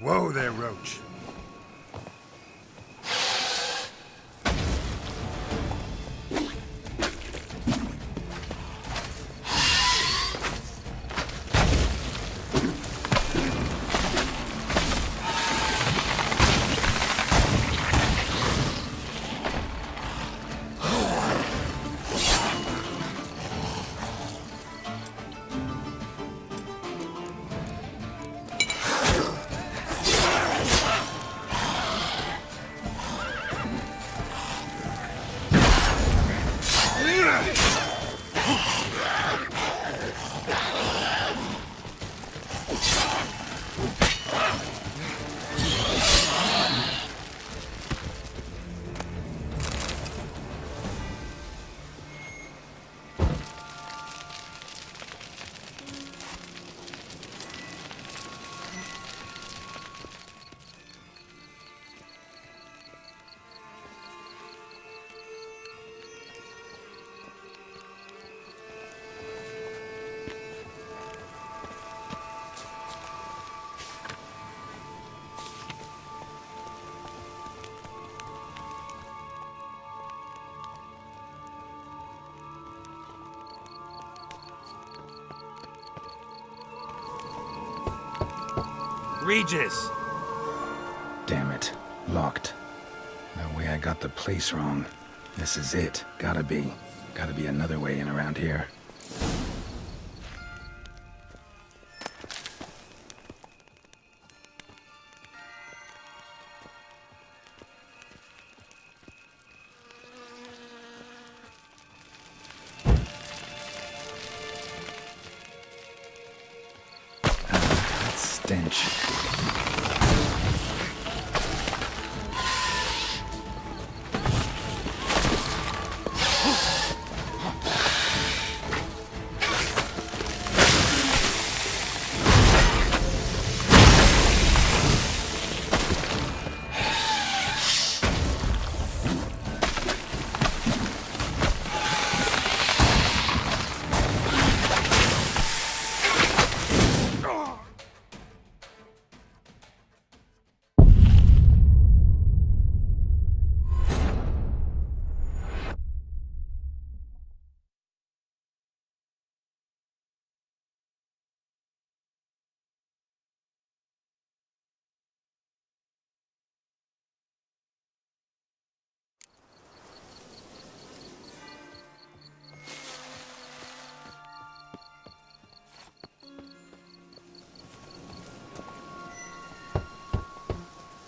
Whoa there, Roach. Regis! Damn it. Locked. No way I got the place wrong. This is it. Gotta be. Gotta be another way in around here. That stench.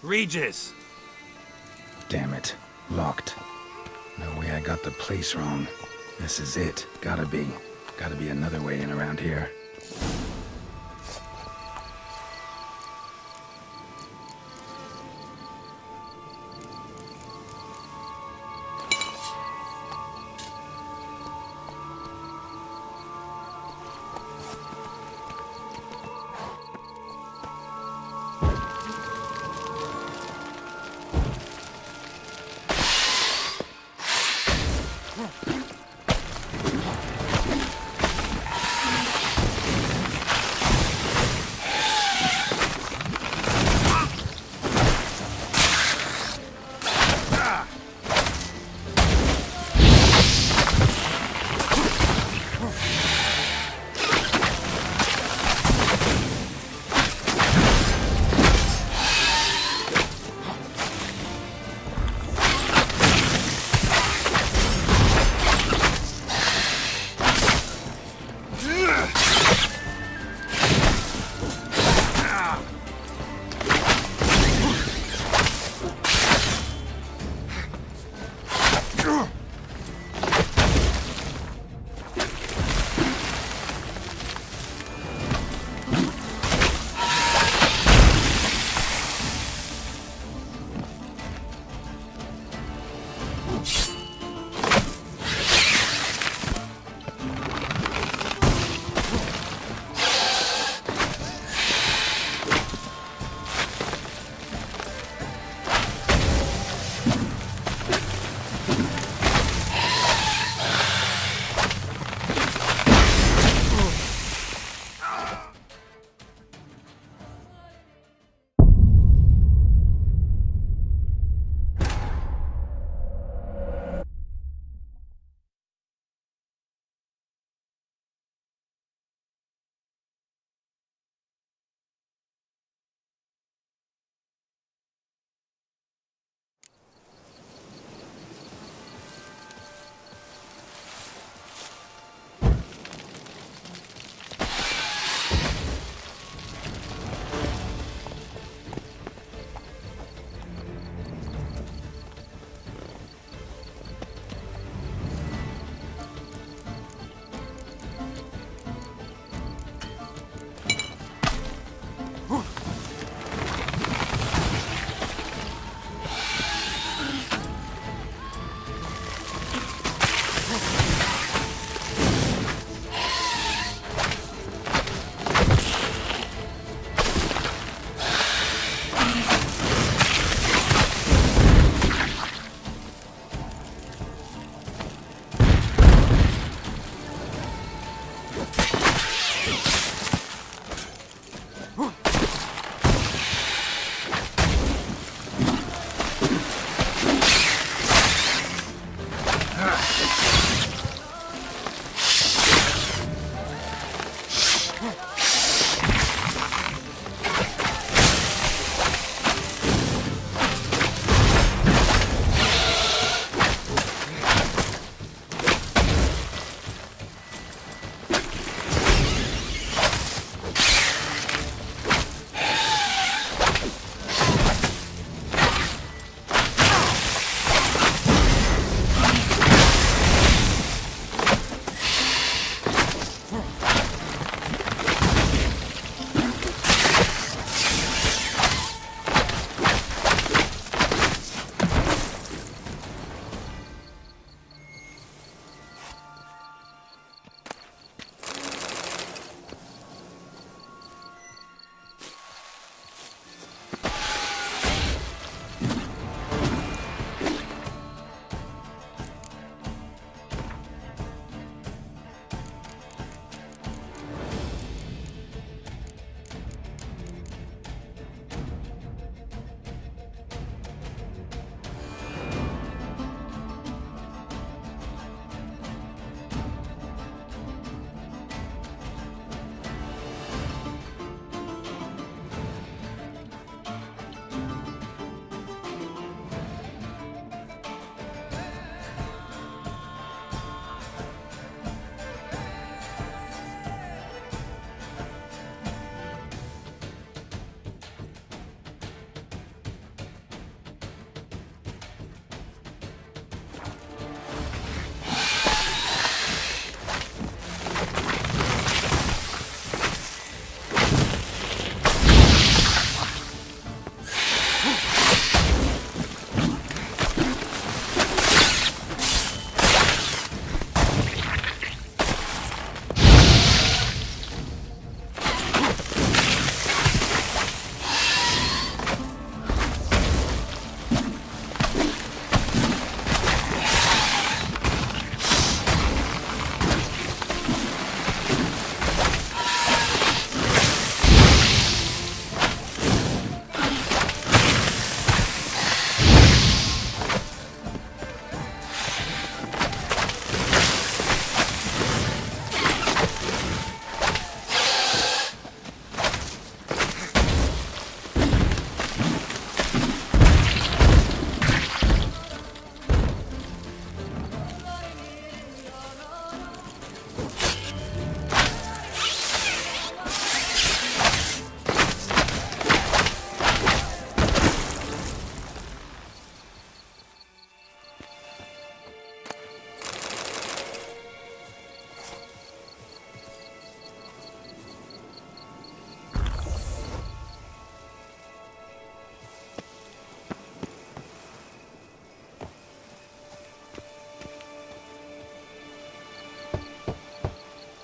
Regis! Damn it. Locked. No way I got the place wrong. This is it. Gotta be. Gotta be another way in around here.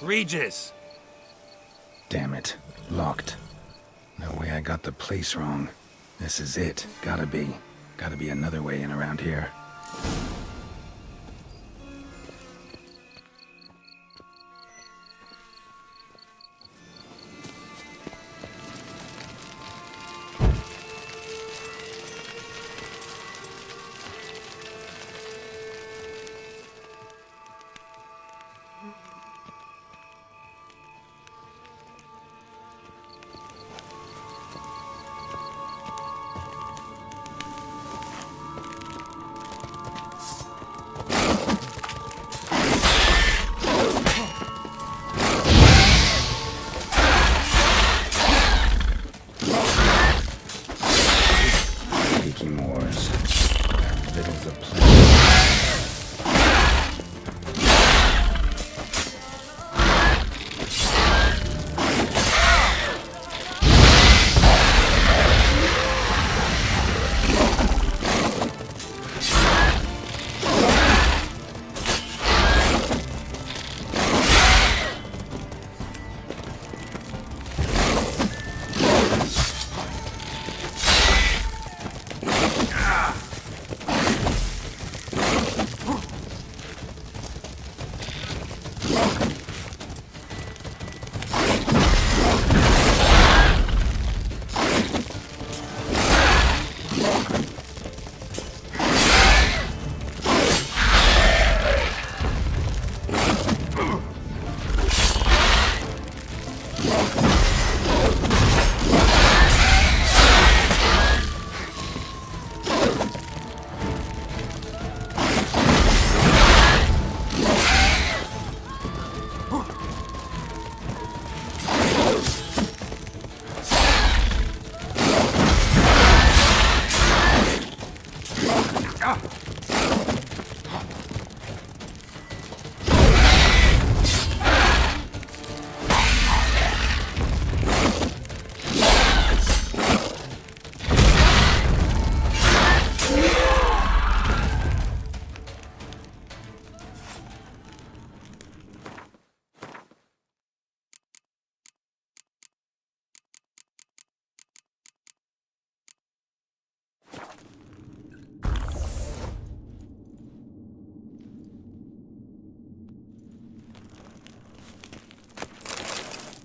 Regis! Damn it. Locked. No way, I got the place wrong. This is it. Gotta be. Gotta be another way in around here.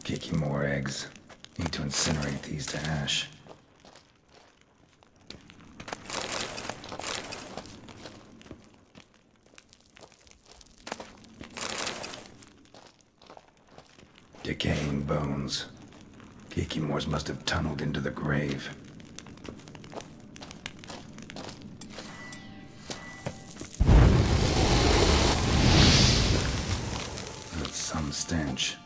Kicking more eggs. Need to incinerate these to ash. Decaying bones. Kikimores must have tunneled into the grave. That's some stench.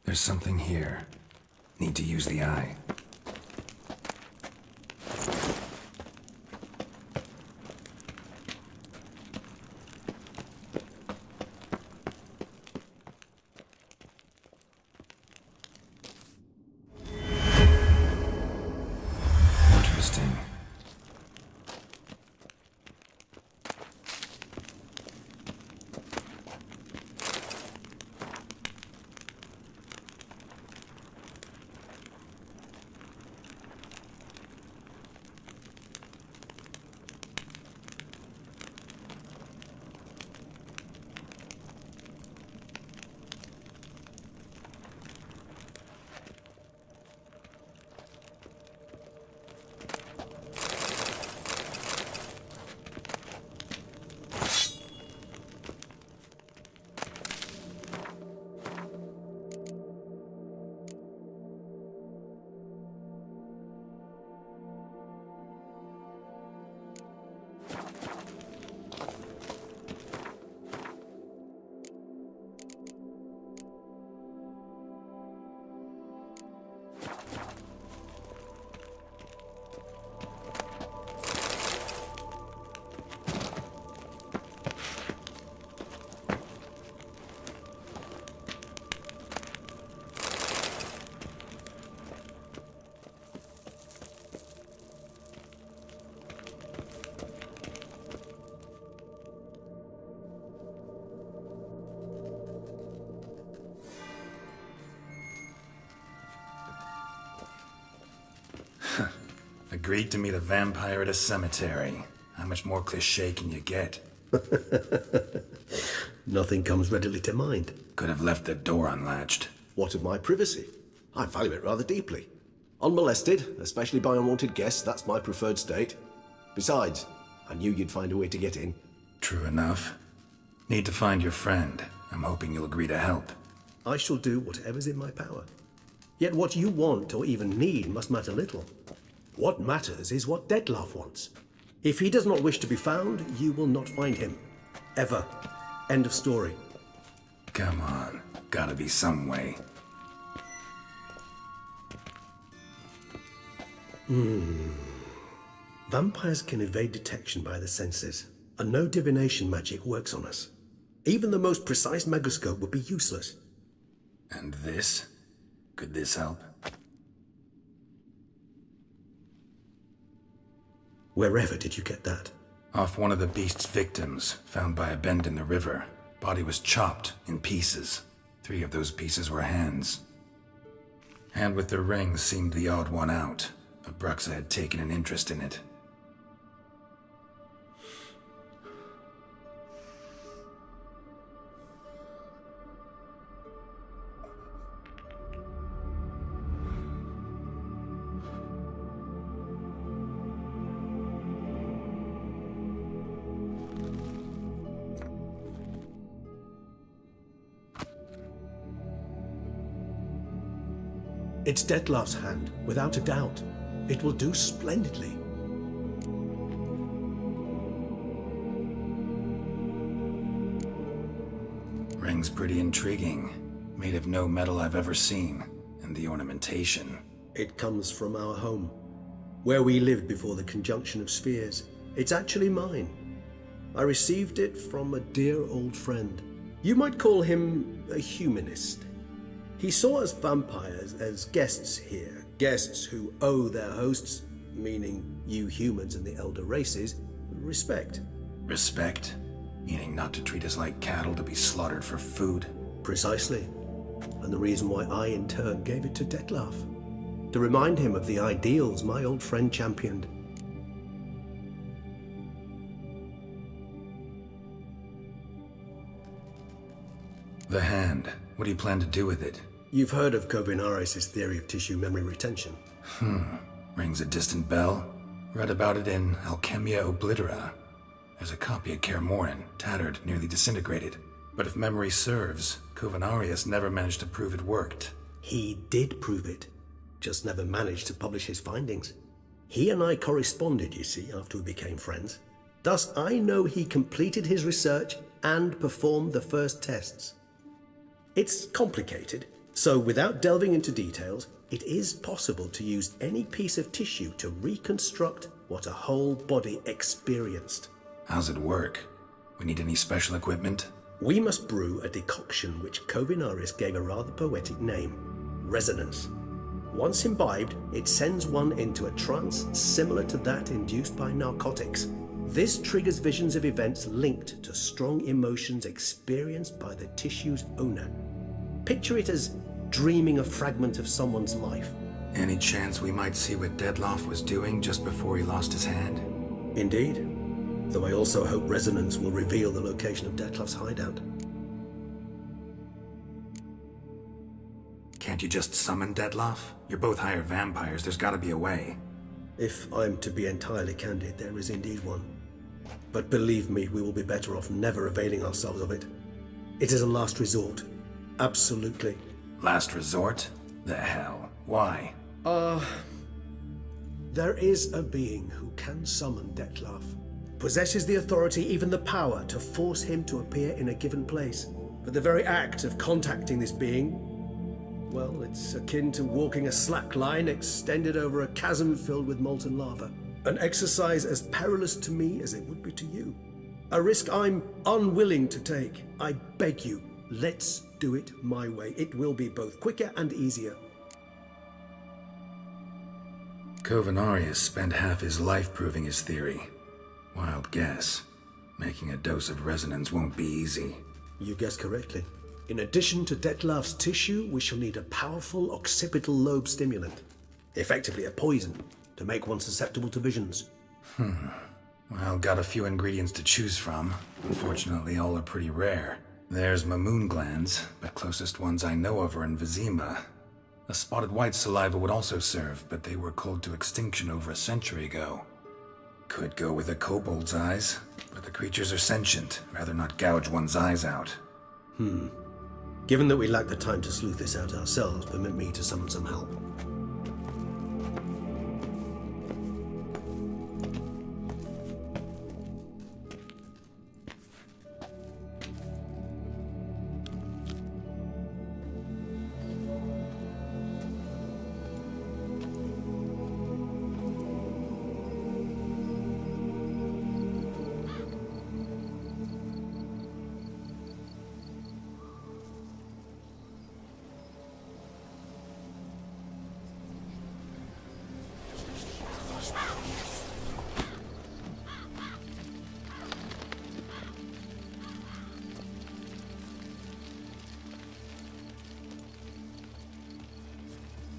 There's something here. Need to use the eye. Interesting. Agreed to meet a vampire at a cemetery. How much more cliché can you get? Nothing comes readily to mind. Could have left the door unlatched. What of my privacy? I value it rather deeply. Unmolested, especially by unwanted guests, that's my preferred state. Besides, I knew you'd find a way to get in. True enough. Need to find your friend. I'm hoping you'll agree to help. I shall do whatever's in my power. Yet what you want or even need must matter little. What matters is what Dettlaff wants. If he does not wish to be found, you will not find him. Ever. End of story. Come on. Gotta be some way. Vampires can evade detection by the senses, and no divination magic works on us. Even the most precise megascope would be useless. And this? Could this help? Wherever did you get that? Off one of the beast's victims, found by a bend in the river. Body was chopped in pieces. 3 of those pieces were hands. Hand with the ring seemed the odd one out. Abruxa had taken an interest in it. It's Dettlaff's hand, without a doubt. It will do splendidly. Ring's pretty intriguing. Made of no metal I've ever seen. And the ornamentation. It comes from our home, where we lived before the conjunction of spheres. It's actually mine. I received it from a dear old friend. You might call him a humanist. He saw us vampires as guests here, guests who owe their hosts, meaning you humans and the elder races, respect. Respect? Meaning not to treat us like cattle to be slaughtered for food? Precisely. And the reason why I, in turn, gave it to Dettlaff. to remind him of the ideals my old friend championed. The hand. What do you plan to do with it? You've heard of Kovinaris' theory of tissue memory retention. Rings a distant bell. Read about it in Alchemia Oblitera. There's a copy at Kaer Morhen, tattered, nearly disintegrated. But if memory serves, Kovinaris never managed to prove it worked. He did prove it, just never managed to publish his findings. He and I corresponded, you see, after we became friends. Thus, I know he completed his research and performed the first tests. It's complicated, so without delving into details, it is possible to use any piece of tissue to reconstruct what a whole body experienced. How's it work? We need any special equipment? We must brew a decoction which Kovinaris gave a rather poetic name, resonance. Once imbibed, it sends one into a trance similar to that induced by narcotics. This triggers visions of events linked to strong emotions experienced by the tissue's owner. Picture it as dreaming a fragment of someone's life. Any chance we might see what Dettlaff was doing just before he lost his hand? Indeed. Though I also hope resonance will reveal the location of Dettlaff's hideout. Can't you just summon Dettlaff? You're both hired vampires, there's gotta be a way. If I'm to be entirely candid, there is indeed one. But believe me, we will be better off never availing ourselves of it. It is a last resort. Absolutely. Last resort? The hell? Why? There is a being who can summon Dettlaff. Possesses the authority, even the power, to force him to appear in a given place. But the very act of contacting this being, well, it's akin to walking a slack line extended over a chasm filled with molten lava. An exercise as perilous to me as it would be to you. A risk I'm unwilling to take. I beg you, let's do it my way. It will be both quicker and easier. Kovinaris spent half his life proving his theory. Wild guess. Making a dose of resonance won't be easy. You guessed correctly. In addition to Dettlaff's tissue, we shall need a powerful occipital lobe stimulant. Effectively a poison, to make one susceptible to visions. Well, got a few ingredients to choose from. Unfortunately, all are pretty rare. There's Mamoon glands, but closest ones I know of are in Vizima. A spotted white saliva would also serve, but they were cold to extinction over a century ago. Could go with a kobold's eyes, but the creatures are sentient. Rather not gouge one's eyes out. Given that we lack the time to sleuth this out ourselves, permit me to summon some help.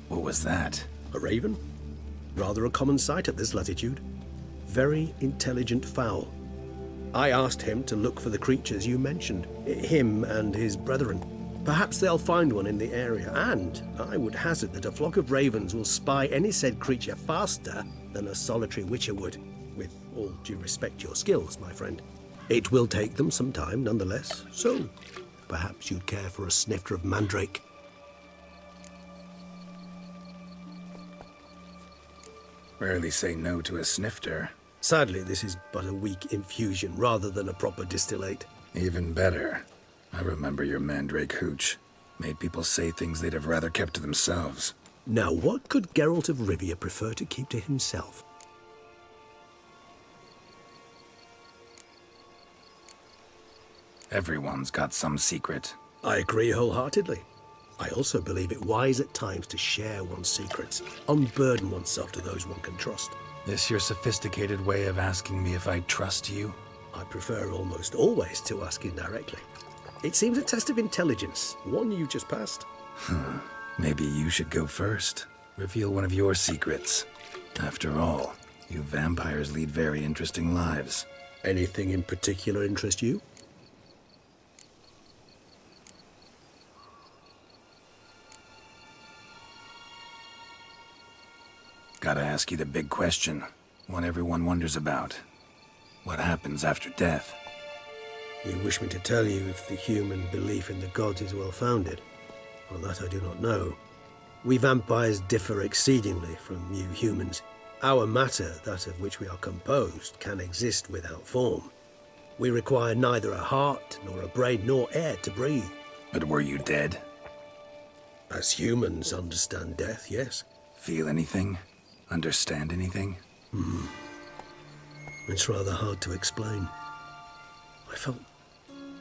What was that? A raven? Rather a common sight at this latitude. Very intelligent fowl. I asked him to look for the creatures you mentioned, him and his brethren. Perhaps they'll find one in the area, and I would hazard that a flock of ravens will spy any said creature faster than a solitary witcher would. With all due respect to your skills, my friend. It will take them some time, nonetheless, so perhaps you'd care for a snifter of mandrake. Rarely say no to a snifter. Sadly, this is but a weak infusion rather than a proper distillate. Even better. I remember your mandrake hooch. Made people say things they'd have rather kept to themselves. Now, what could Geralt of Rivia prefer to keep to himself? Everyone's got some secret. I agree wholeheartedly. I also believe it wise at times to share one's secrets, unburden oneself to those one can trust. This your sophisticated way of asking me if I trust you? I prefer almost always to ask indirectly. It seems a test of intelligence, one you just passed. Maybe you should go first. Reveal one of your secrets. After all, you vampires lead very interesting lives. Anything in particular interest you? Gotta ask you the big question, one everyone wonders about. What happens after death? You wish me to tell you if the human belief in the gods is well-founded? Well, that I do not know. We vampires differ exceedingly from you humans. Our matter, that of which we are composed, can exist without form. We require neither a heart, nor a brain, nor air to breathe. But were you dead? As humans understand death, yes. Feel anything? Understand anything? It's rather hard to explain. I felt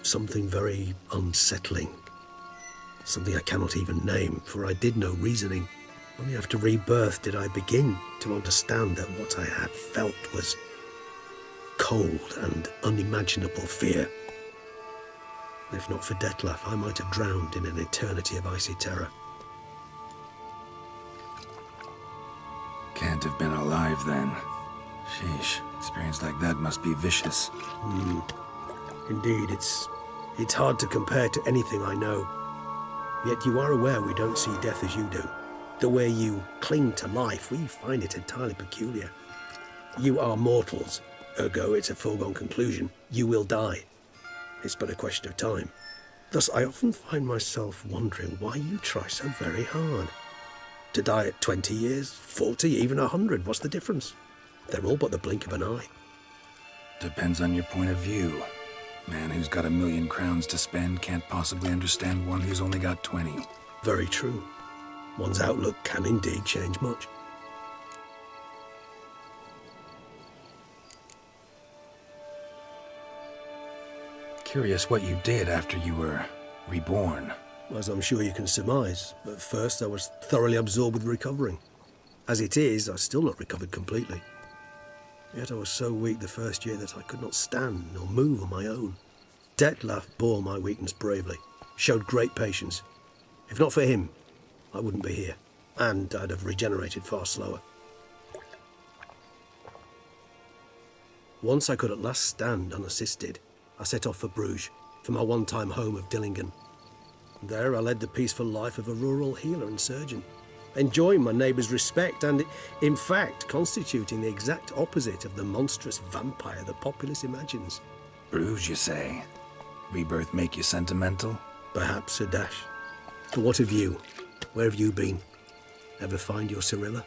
something very unsettling. Something I cannot even name, for I did no reasoning. Only after rebirth did I begin to understand that what I had felt was cold and unimaginable fear. If not for Detlef, I might have drowned in an eternity of icy terror. Can't have been alive then. Sheesh, experience like that must be vicious. Indeed, it's hard to compare to anything I know. Yet you are aware we don't see death as you do. The way you cling to life, we find it entirely peculiar. You are mortals, ergo it's a foregone conclusion. You will die. It's but a question of time. Thus, I often find myself wondering why you try so very hard. To die at 20 years, 40, even 100, what's the difference? They're all but the blink of an eye. Depends on your point of view. Man who's got 1,000,000 crowns to spend can't possibly understand one who's only got 20. Very true. One's outlook can indeed change much. Curious what you did after you were reborn. As I'm sure you can surmise, at first I was thoroughly absorbed with recovering. As it is, I've still not recovered completely. Yet I was so weak the first year that I could not stand nor move on my own. Detlef bore my weakness bravely, showed great patience. If not for him, I wouldn't be here, and I'd have regenerated far slower. Once I could at last stand unassisted, I set off for Bruges, for my one-time home of Dillingen. There I led the peaceful life of a rural healer and surgeon, enjoying my neighbours' respect and, in fact, constituting the exact opposite of the monstrous vampire the populace imagines. Bruges, you say? Rebirth make you sentimental? Perhaps a dash. But what of you? Where have you been? Ever find your Cyrilla?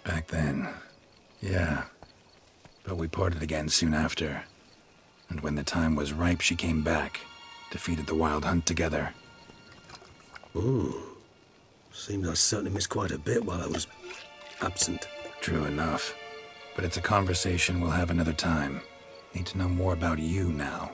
Back then, yeah. But we parted again soon after. And when the time was ripe, she came back, defeated the wild hunt together. Seems I certainly missed quite a bit while I was absent. True enough. But it's a conversation we'll have another time. Need to know more about you now.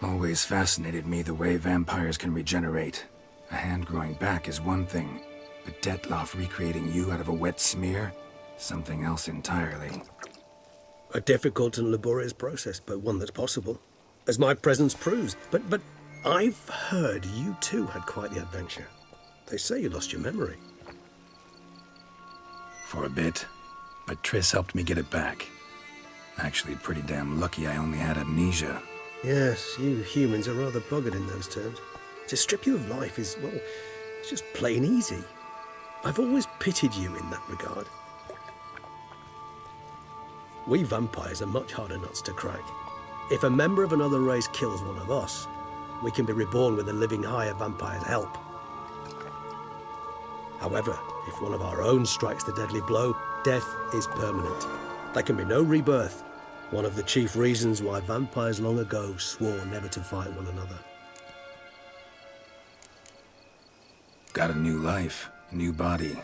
Always fascinated me the way vampires can regenerate. A hand growing back is one thing, but Detlef recreating you out of a wet smear? Something else entirely. A difficult and laborious process, but one that's possible, as my presence proves. But I've heard you too had quite the adventure. They say you lost your memory. For a bit, but Triss helped me get it back. Actually, pretty damn lucky I only had amnesia. Yes, you humans are rather buggered in those terms. To strip you of life is, well, it's just plain easy. I've always pitied you in that regard. We vampires are much harder nuts to crack. If a member of another race kills one of us, we can be reborn with a living higher vampire's help. However, if one of our own strikes the deadly blow, death is permanent. There can be no rebirth. One of the chief reasons why vampires long ago swore never to fight one another. Got a new life, a new body.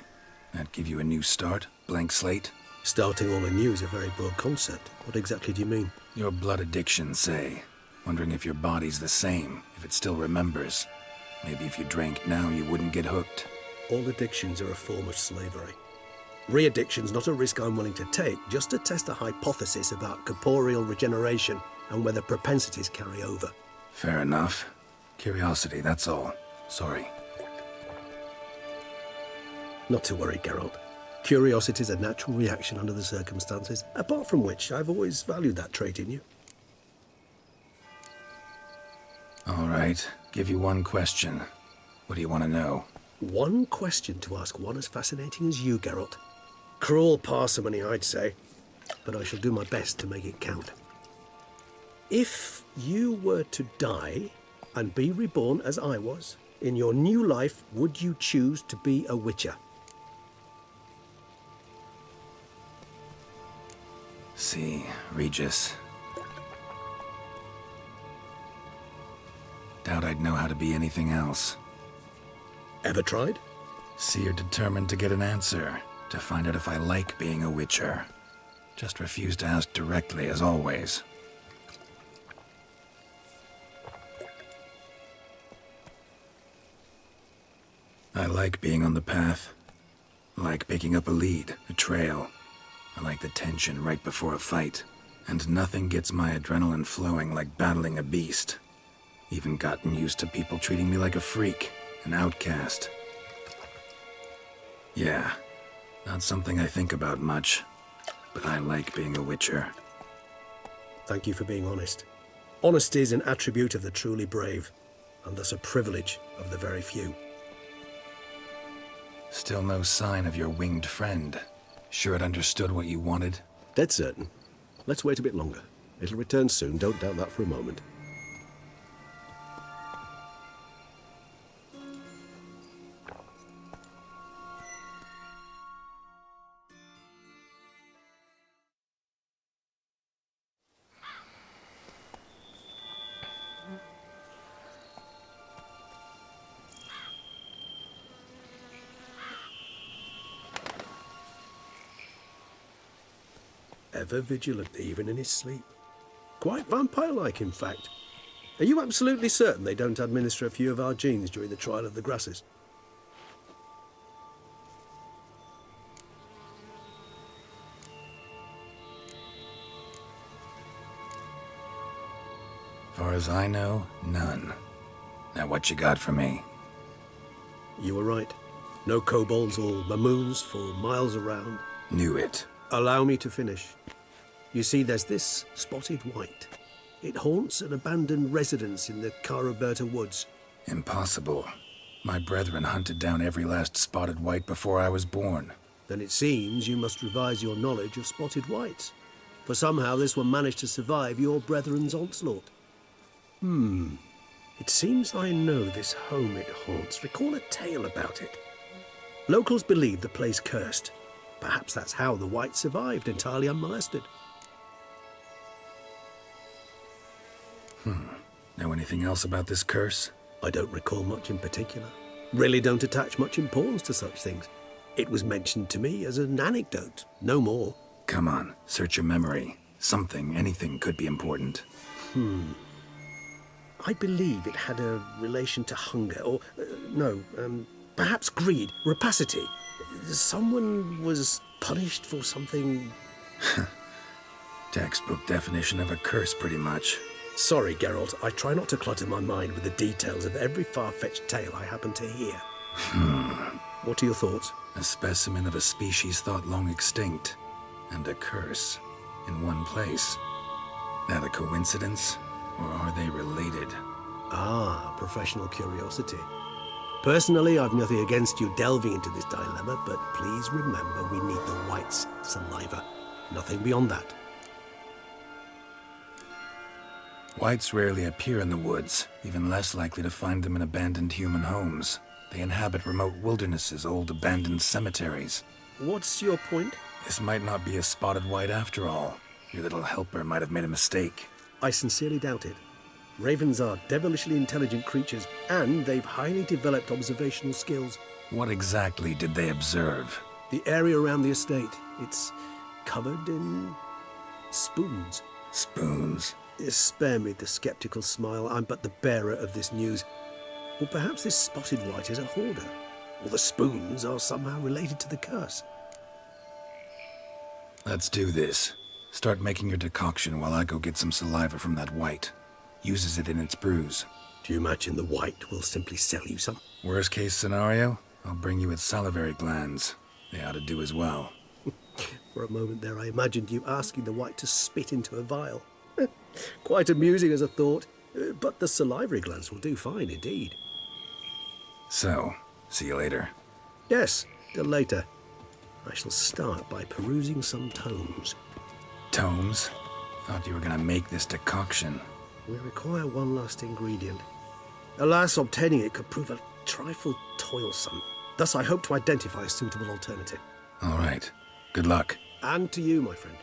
That give you a new start? Blank slate? Starting all anew is a very broad concept. What exactly do you mean? Your blood addiction, say. Wondering if your body's the same, if it still remembers. Maybe if you drank now, you wouldn't get hooked. All addictions are a form of slavery. Re-addiction's not a risk I'm willing to take, just to test a hypothesis about corporeal regeneration. and whether propensities carry over. Fair enough. Curiosity, that's all. Sorry. Not to worry, Geralt. Curiosity is a natural reaction under the circumstances, apart from which I've always valued that trait in you. All right, give you one question. What do you want to know? One question to ask one as fascinating as you, Geralt. Cruel parsimony, I'd say, but I shall do my best to make it count. If you were to die and be reborn as I was, in your new life, would you choose to be a witcher? See, Regis. Doubt I'd know how to be anything else. Ever tried? See, you're determined to get an answer, to find out if I like being a witcher. Just refuse to ask directly, as always. I like being on the path. I like picking up a lead, a trail. I like the tension right before a fight. And nothing gets my adrenaline flowing like battling a beast. Even gotten used to people treating me like a freak, an outcast. Yeah, not something I think about much, but I like being a witcher. Thank you for being honest. Honesty is an attribute of the truly brave, and thus a privilege of the very few. Still no sign of your winged friend. Sure it understood what you wanted? Dead certain. Let's wait a bit longer. It'll return soon, don't doubt that for a moment. Ever vigilant, even in his sleep. Quite vampire-like, in fact. Are you absolutely certain they don't administer a few of our genes during the trial of the grasses? Far as I know, none. Now what you got for me? You were right. No kobolds or mamoons for miles around. Knew it. Allow me to finish. You see, there's this spotted white. It haunts an abandoned residence in the Caraberta woods. Impossible. My brethren hunted down every last spotted white before I was born. Then it seems you must revise your knowledge of spotted whites. For somehow this one managed to survive your brethren's onslaught. It seems I know this home it haunts. Recall a tale about it. Locals believe the place cursed. Perhaps that's how the whites survived, entirely unmolested. Know anything else about this curse? I don't recall much in particular. Really don't attach much importance to such things. It was mentioned to me as an anecdote, no more. Come on, search your memory. Something, anything could be important. I believe it had a relation to hunger, or, perhaps greed, rapacity. Someone was punished for something... Textbook definition of a curse, pretty much. Sorry, Geralt, I try not to clutter my mind with the details of every far-fetched tale I happen to hear. What are your thoughts? A specimen of a species thought long extinct. And a curse. In one place. That a coincidence? Or are they related? Ah, professional curiosity. Personally, I've nothing against you delving into this dilemma, but please remember we need the white's saliva. Nothing beyond that. Whites rarely appear in the woods, even less likely to find them in abandoned human homes. They inhabit remote wildernesses, old abandoned cemeteries. What's your point? This might not be a spotted white after all. Your little helper might have made a mistake. I sincerely doubt it. Ravens are devilishly intelligent creatures, and they've highly developed observational skills. What exactly did they observe? The area around the estate, it's covered in spoons. Spoons? Spare me the skeptical smile. I'm but the bearer of this news. Or perhaps this spotted white is a hoarder. Or the spoons are somehow related to the curse. Let's do this. Start making your decoction while I go get some saliva from that white. Uses it in its brews. Do you imagine the white will simply sell you some? Worst case scenario, I'll bring you its salivary glands. They ought to do as well. For a moment there, I imagined you asking the white to spit into a vial. Quite amusing as a thought, but the salivary glands will do fine indeed. So, see you later. Yes, till later. I shall start by perusing some tomes. Tomes? Thought you were gonna make this decoction. We require one last ingredient. Alas, obtaining it could prove a trifle toilsome. Thus, I hope to identify a suitable alternative. All right. Good luck. And to you, my friend.